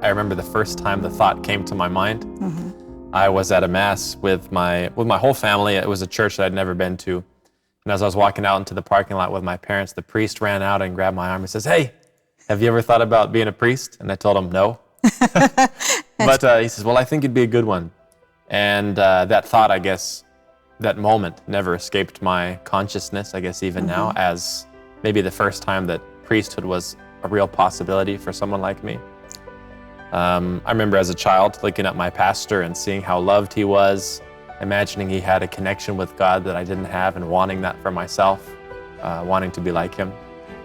I remember the first time the thought came to my mind. I was at a mass with my whole family. It was a church that I'd never been to. And as I was walking out into the parking lot with my parents, the priest ran out and grabbed my arm and says, "Hey, have you ever thought about being a priest?" And I told him no. But he says, "Well, I think you'd be a good one." And that thought, I guess, that moment never escaped my consciousness, I guess even now, as maybe the first time that priesthood was a real possibility for someone like me. I remember as a child looking at my pastor and seeing how loved he was, imagining he had a connection with God that I didn't have and wanting that for myself, wanting to be like him.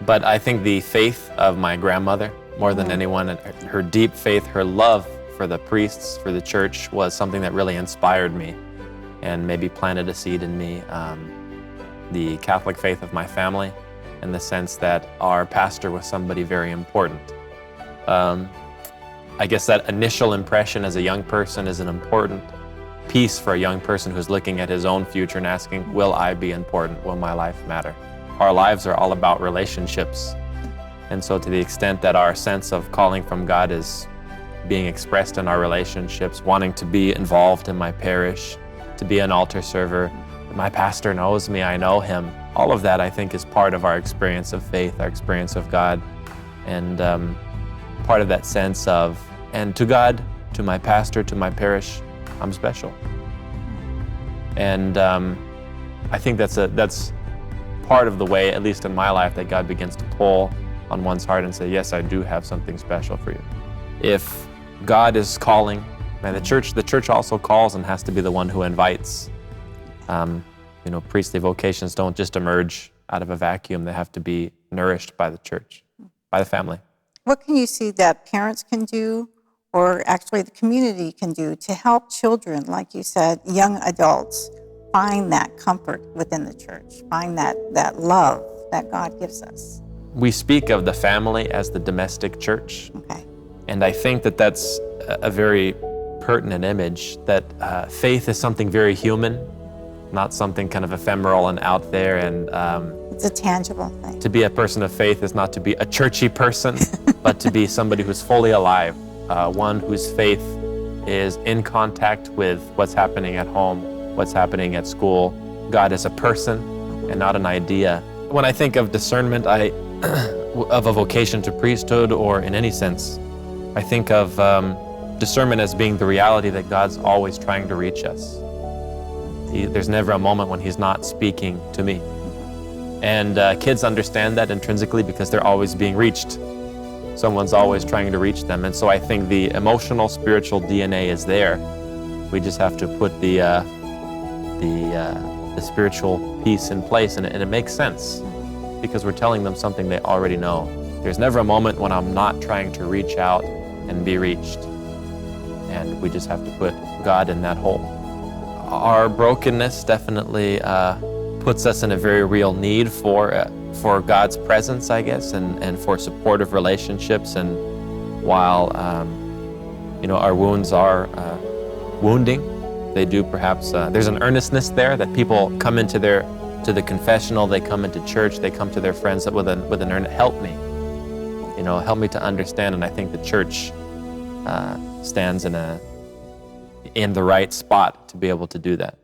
But I think the faith of my grandmother, more than anyone, and her deep faith, her love for the priests, for the church, was something that really inspired me and maybe planted a seed in me. The Catholic faith of my family, in the sense that our pastor was somebody very important. I guess that initial impression as a young person is an important piece for a young person who's looking at his own future and asking, will I be important? Will my life matter? Our lives are all about relationships. And so to the extent that our sense of calling from God is being expressed in our relationships, wanting to be involved in my parish, to be an altar server, my pastor knows me, I know him. All of that, I think, is part of our experience of faith, our experience of God, and part of that sense of, and to God, to my pastor, to my parish, I'm special. And I think that's part of the way, at least in my life, that God begins to pull on one's heart and say, yes, I do have something special for you. If God is calling, and the church also calls and has to be the one who invites. Priestly vocations don't just emerge out of a vacuum. They have to be nourished by the church, by the family. What can you see that parents can do, or actually the community can do, to help children, like you said, young adults, find that comfort within the church, find that love that God gives us? We speak of the family as the domestic church. Okay. And I think that that's a very pertinent image, that faith is something very human, not something kind of ephemeral and out there. And it's a tangible thing. To be a person of faith is not to be a churchy person, but to be somebody who's fully alive, one whose faith is in contact with what's happening at home, what's happening at school. God is a person and not an idea. When I think of discernment, of a vocation to priesthood, or in any sense, I think of discernment as being the reality that God's always trying to reach us. There's never a moment when He's not speaking to me. And kids understand that intrinsically because they're always being reached. Someone's always trying to reach them. And so I think the emotional, spiritual DNA is there. We just have to put the spiritual piece in place, and it makes sense because we're telling them something they already know. There's never a moment when I'm not trying to reach out and be reached. And we just have to put God in that hole. Our brokenness definitely puts us in a very real need for God's presence, I guess, and for supportive relationships. And while our wounds are wounding, they do perhaps there's an earnestness there that people come into the confessional, they come into church, they come to their friends with an earnest, help me, help me to understand. And I think the church stands in the right spot to be able to do that.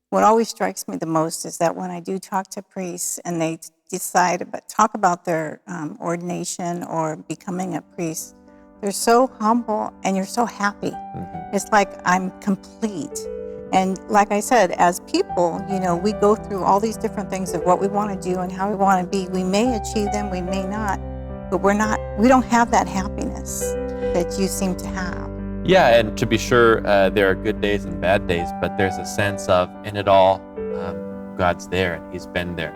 What always strikes me the most is that when I do talk to priests and they talk about their ordination or becoming a priest, they're so humble and you're so happy. Mm-hmm. It's like I'm complete. And like I said, as people, we go through all these different things of what we want to do and how we want to be. We may achieve them, we may not, but we don't have that happiness that you seem to have. Yeah, and to be sure, there are good days and bad days, but there's a sense of, in it all, God's there and He's been there.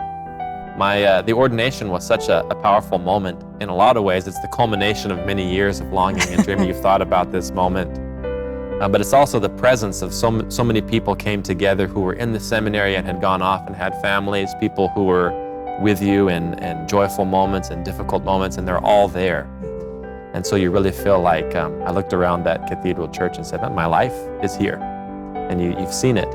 The ordination was such a powerful moment. In a lot of ways, it's the culmination of many years of longing and dreaming. You've thought about this moment. But it's also the presence of so many people came together who were in the seminary and had gone off and had families, people who were with you in joyful moments and difficult moments, and they're all there. And so you really feel like, I looked around that cathedral church and said, my life is here, and you've seen it.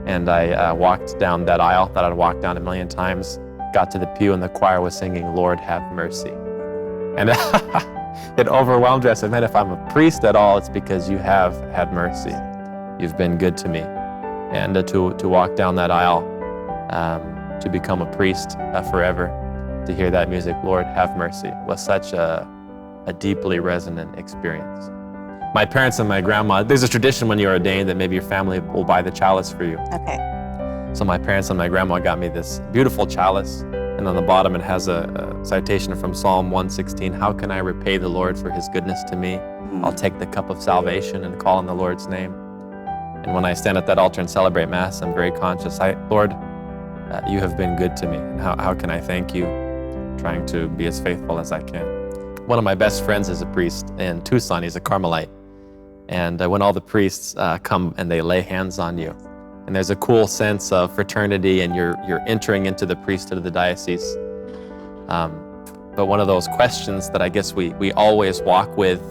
And I walked down that aisle that I'd walked down a million times, got to the pew, and the choir was singing, Lord, have mercy. And it overwhelmed me. I said, man, if I'm a priest at all, it's because you have had mercy. You've been good to me. And to walk down that aisle, to become a priest forever, to hear that music, Lord, have mercy, was such a deeply resonant experience. My parents and my grandma, there's a tradition when you're ordained that maybe your family will buy the chalice for you. Okay. So my parents and my grandma got me this beautiful chalice, and on the bottom it has a citation from Psalm 116, how can I repay the Lord for his goodness to me? I'll take the cup of salvation and call on the Lord's name. And when I stand at that altar and celebrate Mass, I'm very conscious, Lord, you have been good to me, and how can I thank you? Trying to be as faithful as I can. One of my best friends is a priest in Tucson. He's a Carmelite. And when all the priests come and they lay hands on you, and there's a cool sense of fraternity, and you're entering into the priesthood of the diocese. But one of those questions that I guess we always walk with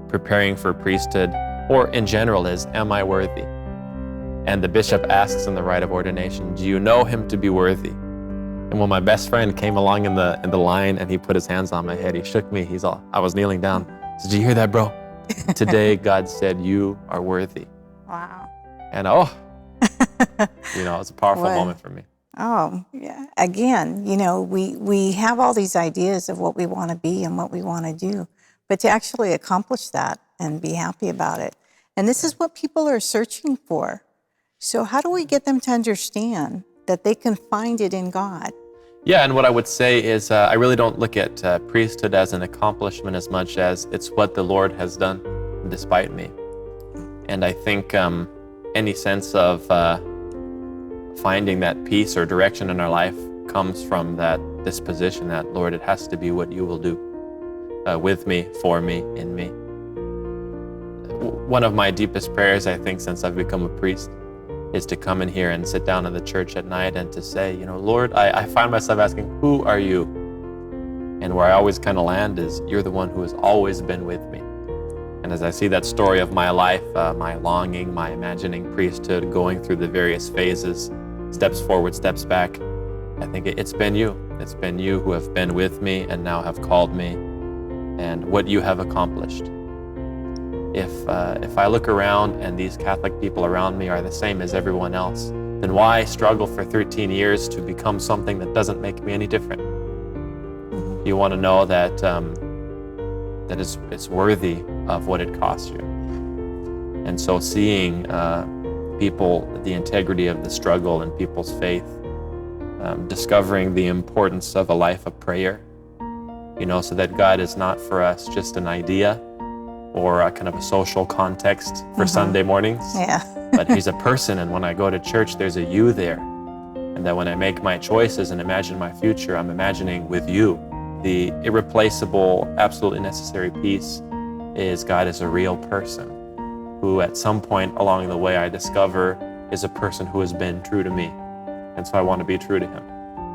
preparing for priesthood, or in general, is, am I worthy? And the bishop asks in the rite of ordination, do you know him to be worthy? And when my best friend came along in the line and he put his hands on my head, he shook me. I was kneeling down. He said, did you hear that, bro? Today, God said, you are worthy. Wow. And it's a powerful moment for me. Oh, yeah. Again, we have all these ideas of what we want to be and what we want to do, but to actually accomplish that and be happy about it. And this is what people are searching for. So how do we get them to understand that they can find it in God? Yeah, and what I would say is I really don't look at priesthood as an accomplishment as much as it's what the Lord has done despite me. And I think any sense of finding that peace or direction in our life comes from that disposition that, Lord, it has to be what you will do with me, for me, in me. One of my deepest prayers, I think, since I've become a priest, is to come in here and sit down in the church at night and to say, Lord, I find myself asking, who are you? And where I always kind of land is, you're the one who has always been with me. And as I see that story of my life, my longing, my imagining priesthood, going through the various phases, steps forward, steps back, I think it's been you. It's been you who have been with me and now have called me, and what you have accomplished. If I look around and these Catholic people around me are the same as everyone else, then why struggle for 13 years to become something that doesn't make me any different? You want to know that that it's worthy of what it costs you. And so seeing people, the integrity of the struggle and people's faith, discovering the importance of a life of prayer, so that God is not for us just an idea or a kind of a social context for Sunday mornings. Yeah. But he's a person, and when I go to church, there's a you there. And that when I make my choices and imagine my future, I'm imagining with you. The irreplaceable, absolutely necessary piece is God is a real person who at some point along the way I discover is a person who has been true to me. And so I want to be true to him.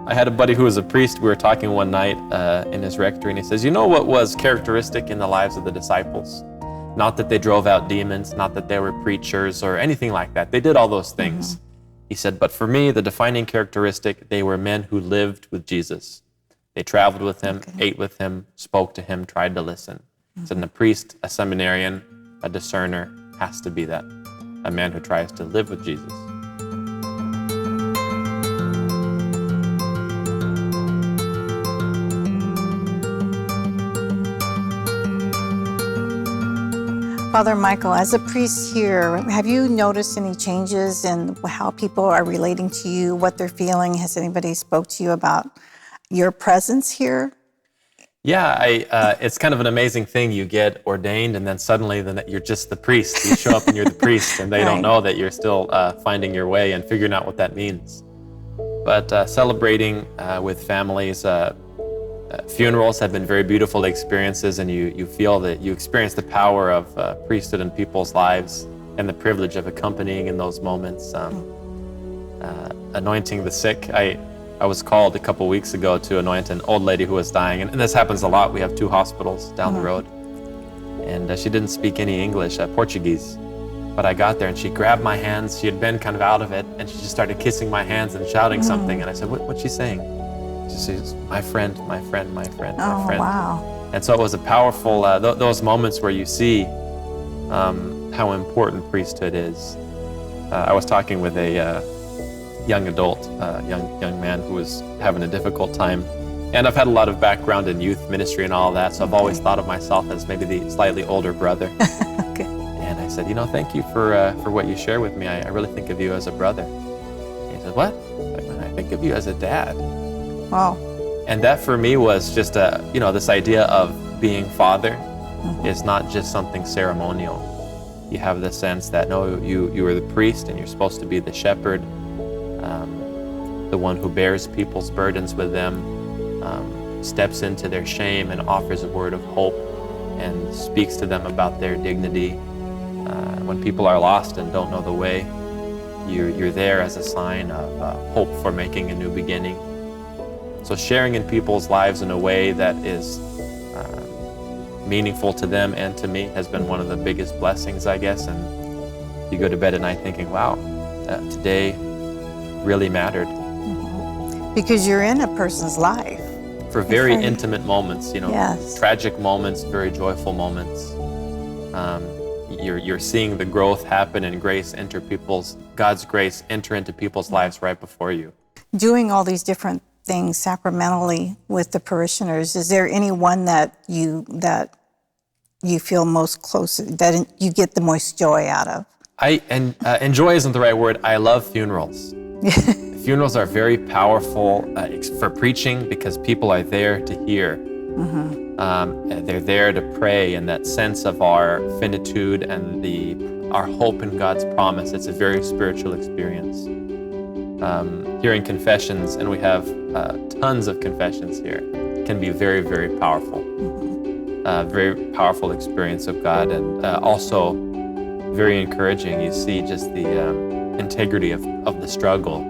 I had a buddy who was a priest. We were talking one night in his rectory, and he says, what was characteristic in the lives of the disciples? Not that they drove out demons, not that they were preachers or anything like that. They did all those things. He said, but for me, the defining characteristic, they were men who lived with Jesus. They traveled with him, ate with him, spoke to him, tried to listen. He said, and a priest, a seminarian, a discerner has to be that, a man who tries to live with Jesus. Father Michael, as a priest here, have you noticed any changes in how people are relating to you, what they're feeling? Has anybody spoke to you about your presence here? Yeah, it's kind of an amazing thing. You get ordained and then suddenly you're just the priest. You show up and you're the priest, and they don't know that you're still finding your way and figuring out what that means. But celebrating with families, funerals have been very beautiful experiences, and you feel that you experience the power of priesthood in people's lives and the privilege of accompanying in those moments. Anointing the sick. I was called a couple weeks ago to anoint an old lady who was dying, and this happens a lot. We have 2 hospitals down the road, and she didn't speak any English, Portuguese. But I got there and she grabbed my hands. She had been kind of out of it, and she just started kissing my hands and shouting something. And I said, what's she saying? She says, my friend, my friend, my friend, my friend. Wow. And so it was a powerful, those moments where you see how important priesthood is. I was talking with a young adult, young man who was having a difficult time. And I've had a lot of background in youth ministry and all that, so I've always thought of myself as maybe the slightly older brother. Okay. And I said, thank you for what you share with me. I really think of you as a brother. And he said, what? I think of you as a dad. Wow. And that for me was just this idea of being father is not just something ceremonial. You have the sense that, no, you are the priest and you're supposed to be the shepherd, the one who bears people's burdens with them, steps into their shame and offers a word of hope and speaks to them about their dignity. When people are lost and don't know the way, you're there as a sign of hope for making a new beginning. So sharing in people's lives in a way that is meaningful to them and to me has been one of the biggest blessings, I guess. And you go to bed at night thinking, wow, today really mattered. Because you're in a person's life. For very intimate moments, Yes. tragic moments, very joyful moments. You're seeing the growth happen and God's grace enter into people's lives right before you. Doing all these different things sacramentally with the parishioners, is there any one that you feel most close, that you get the most joy out of? And joy isn't the right word. I love funerals. Funerals are very powerful for preaching because people are there to hear. They're there to pray, and that sense of our finitude and our hope in God's promise. It's a very spiritual experience. Hearing confessions, and we have tons of confessions here, can be very, very powerful. Very powerful experience of God, and also very encouraging. You see just the integrity of the struggle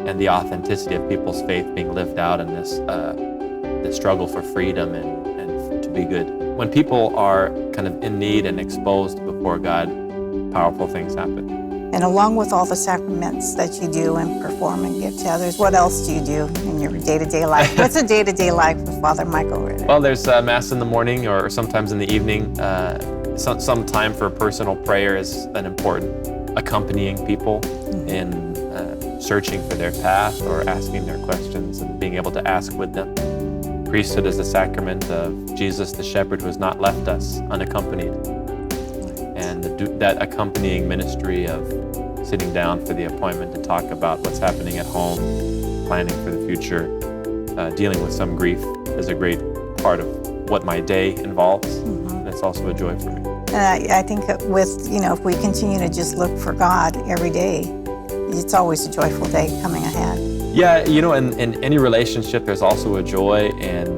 and the authenticity of people's faith being lived out in this struggle for freedom and to be good. When people are kind of in need and exposed before God, powerful things happen. And along with all the sacraments that you do and perform and give to others, what else do you do in your day-to-day life? What's a day-to-day life with Father Michael Ritter? Well, there's Mass in the morning or sometimes in the evening. Some time for personal prayer is an important, accompanying people in searching for their path or asking their questions and being able to ask with them. Priesthood is the sacrament of Jesus, the shepherd, who has not left us unaccompanied. And that accompanying ministry of sitting down for the appointment to talk about what's happening at home, planning for the future, dealing with some grief is a great part of what my day involves. And it's also a joy for me. And I think with, if we continue to just look for God every day, it's always a joyful day coming ahead. Yeah, in any relationship, there's also a joy in,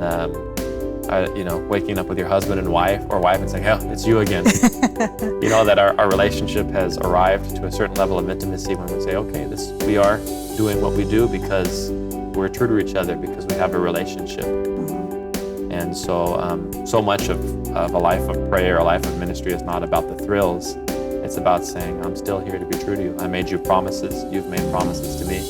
waking up with your husband and wife and saying, oh, it's you again. That our relationship has arrived to a certain level of intimacy when we say, okay, we are doing what we do because we're true to each other, because we have a relationship. And so much of a life of prayer, a life of ministry is not about the thrills. It's about saying, I'm still here to be true to you. I made you promises. You've made promises to me.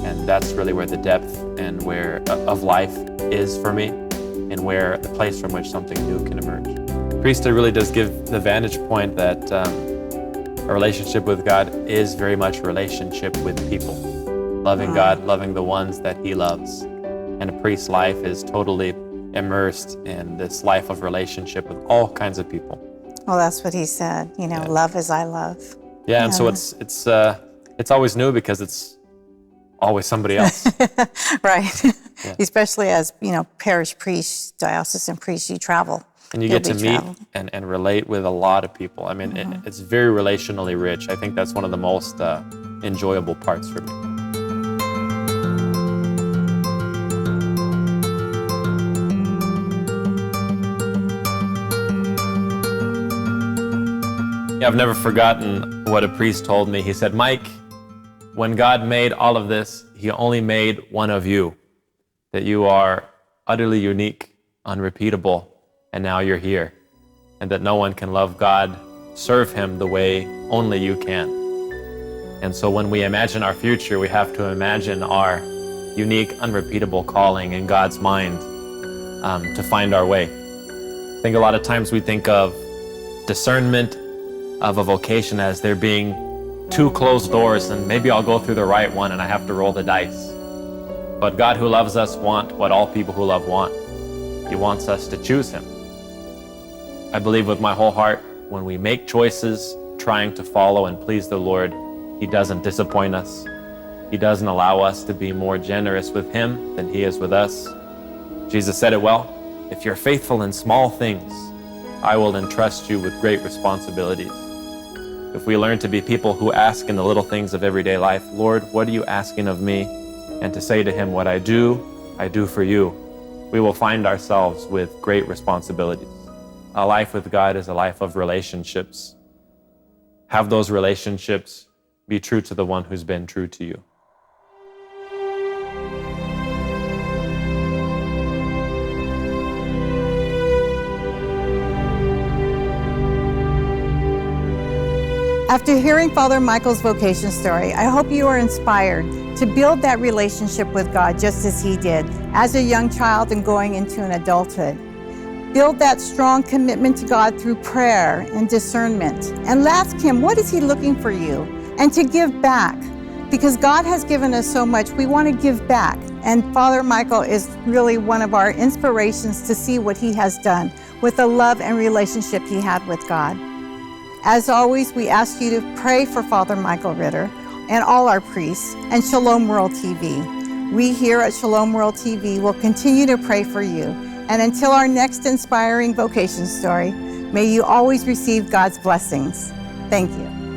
And that's really where the depth and where of life is for me, and where the place from which something new can emerge. Priesthood really does give the vantage point that a relationship with God is very much a relationship with people. Loving God, loving the ones that He loves. And a priest's life is totally immersed in this life of relationship with all kinds of people. Well, that's what he said, love as I love. Yeah, and so it's always new because it's always somebody else. Right. Yeah. Especially as, parish priest, diocesan priest, you travel. And you get to meet and relate with a lot of people. I mean, it's very relationally rich. I think that's one of the most enjoyable parts for me. Yeah, I've never forgotten what a priest told me. He said, Mike, when God made all of this, He only made one of you, that you are utterly unique, unrepeatable, and now you're here, and that no one can love God, serve Him the way only you can. And so when we imagine our future, we have to imagine our unique, unrepeatable calling in God's mind to find our way. I think a lot of times we think of discernment of a vocation as there being two closed doors, and maybe I'll go through the right one and I have to roll the dice. But God who loves us wants what all people who love want. He wants us to choose him. I believe with my whole heart, when we make choices trying to follow and please the Lord, he doesn't disappoint us. He doesn't allow us to be more generous with him than he is with us. Jesus said it well, if you're faithful in small things, I will entrust you with great responsibilities. If we learn to be people who ask in the little things of everyday life, Lord, what are you asking of me? And to say to him, what I do for you, we will find ourselves with great responsibilities. A life with God is a life of relationships. Have those relationships, be true to the one who's been true to you. After hearing Father Michael's vocation story, I hope you are inspired to build that relationship with God just as he did as a young child and going into an adulthood. Build that strong commitment to God through prayer and discernment, and ask him, what is he looking for you? And to give back, because God has given us so much, we want to give back. And Father Michael is really one of our inspirations to see what he has done with the love and relationship he had with God. As always, we ask you to pray for Father Michael Ritter and all our priests and Shalom World TV. We here at Shalom World TV will continue to pray for you. And until our next inspiring vocation story, may you always receive God's blessings. Thank you.